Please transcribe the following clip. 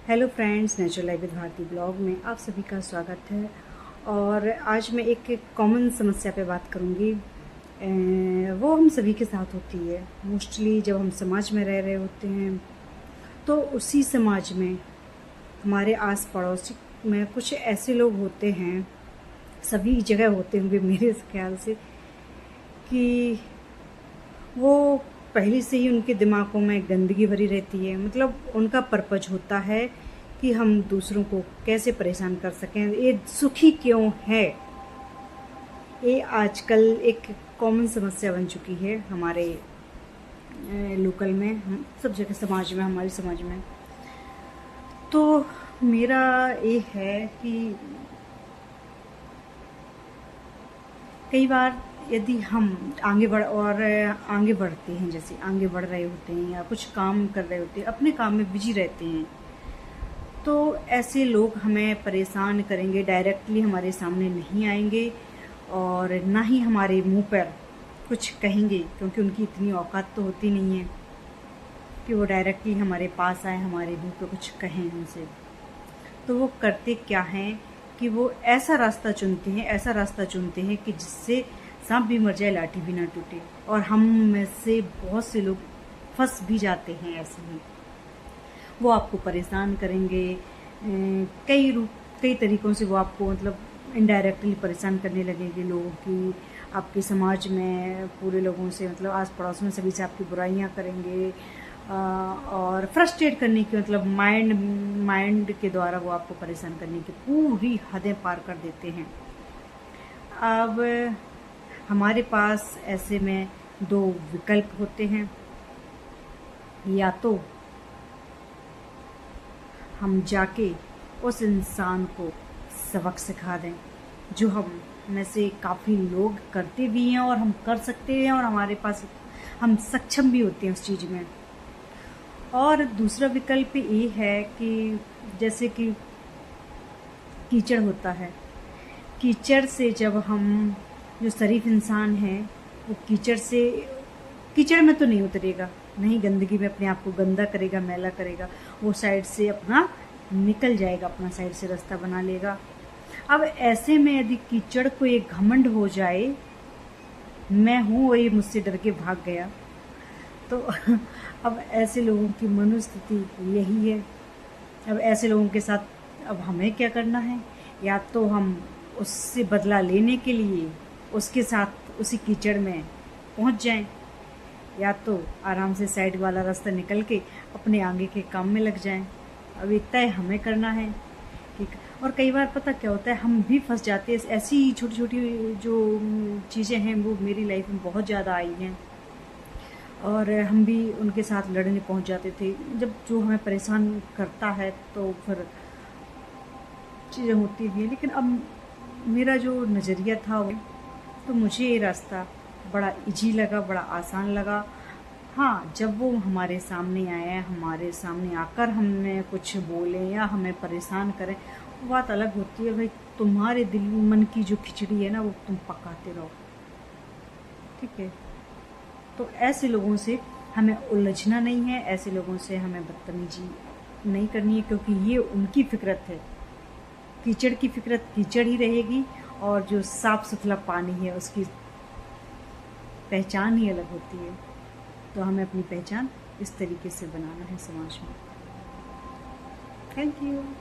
Hello friends, natural life with Bharti blog में आप सभी का स्वागत है। और आज मैं एक कॉमन समस्या पे बात करूँगी। वो हम सभी के साथ होती है। मोस्टली जब हम समाज में रह रहे होते हैं तो उसी समाज में हमारे आस पड़ोस में कुछ ऐसे लोग होते हैं, सभी जगह होते होंगे मेरे ख्याल से, कि वो पहले से ही उनके दिमागों में गंदगी भरी रहती है। मतलब उनका पर्पज होता है कि हम दूसरों को कैसे परेशान कर सकें, ये सुखी क्यों है। ये आजकल एक कॉमन समस्या बन चुकी है हमारे लोकल में, हम सब जगह समाज में, हमारे समाज में। तो मेरा ये है कि कई बार यदि हम आगे बढ़ते हैं, जैसे आगे बढ़ रहे होते हैं या कुछ काम कर रहे होते हैं, अपने काम में बिजी रहते हैं, तो ऐसे लोग हमें परेशान करेंगे। डायरेक्टली हमारे सामने नहीं आएंगे और ना ही हमारे मुंह पर कुछ कहेंगे, क्योंकि उनकी इतनी औकात तो होती नहीं है कि वो डायरेक्टली हमारे पास आए, हमारे मुंह पे कुछ कहें हमसे। तो वो करते क्या हैं कि वो ऐसा रास्ता चुनते हैं कि जिससे सांप भी मर जाए, लाठी भी ना टूटे। और हम में से बहुत से लोग फंस भी जाते हैं ऐसे में। वो आपको परेशान करेंगे कई तरीक़ों से। वो आपको मतलब इनडायरेक्टली परेशान करने लगेंगे लोगों की, आपके समाज में पूरे लोगों से, मतलब आस पड़ोस में सभी से आपकी बुराइयां करेंगे और फ्रस्ट्रेट करने की, मतलब माइंड के द्वारा वो आपको परेशान करने की पूरी हदें पार कर देते हैं। अब हमारे पास ऐसे में दो विकल्प होते हैं। या तो हम जाके उस इंसान को सबक सिखा दें, जो हम में से काफ़ी लोग करते भी हैं और हम कर सकते हैं, और हमारे पास हम सक्षम भी होते हैं उस चीज़ में। और दूसरा विकल्प ये है कि जैसे कि कीचड़ होता है, कीचड़ से जब हम, जो शरीफ इंसान है, वो कीचड़ में तो नहीं उतरेगा, नहीं गंदगी में अपने आप को गंदा करेगा, मैला करेगा। वो साइड से अपना निकल जाएगा, अपना साइड से रास्ता बना लेगा। अब ऐसे में यदि कीचड़ को एक घमंड हो जाए, मैं हूँ वही, मुझसे डर के भाग गया, तो अब ऐसे लोगों की मनोस्थिति यही है। अब ऐसे लोगों के साथ अब हमें क्या करना है? या तो हम उससे बदला लेने के लिए उसके साथ उसी कीचड़ में पहुंच जाएं, या तो आराम से साइड वाला रास्ता निकल के अपने आगे के काम में लग जाएं। अब ये तय हमें करना है कि, और कई बार पता क्या होता है, हम भी फंस जाते हैं। ऐसी छोटी छोटी जो चीज़ें हैं वो मेरी लाइफ में बहुत ज़्यादा आई हैं, और हम भी उनके साथ लड़ने पहुंच जाते थे। जब जो हमें परेशान करता है तो फिर चीज़ें होती भी हैं। लेकिन अब मेरा जो नज़रिया था वो, तो मुझे ये रास्ता बड़ा इजी लगा, बड़ा आसान लगा। हाँ, जब वो हमारे सामने आए, हमारे सामने आकर हमें कुछ बोले या हमें परेशान करें, वो बात अलग होती है। भाई, तुम्हारे दिल मन की जो खिचड़ी है ना, वो तुम पकाते रहो, ठीक है। तो ऐसे लोगों से हमें उलझना नहीं है, ऐसे लोगों से हमें बदतमीजी नहीं करनी है, क्योंकि ये उनकी फितरत है। कीचड़ की फितरत कीचड़ ही रहेगी, और जो साफ सुथरा पानी है उसकी पहचान ही अलग होती है। तो हमें अपनी पहचान इस तरीके से बनाना है समाज में। Thank you.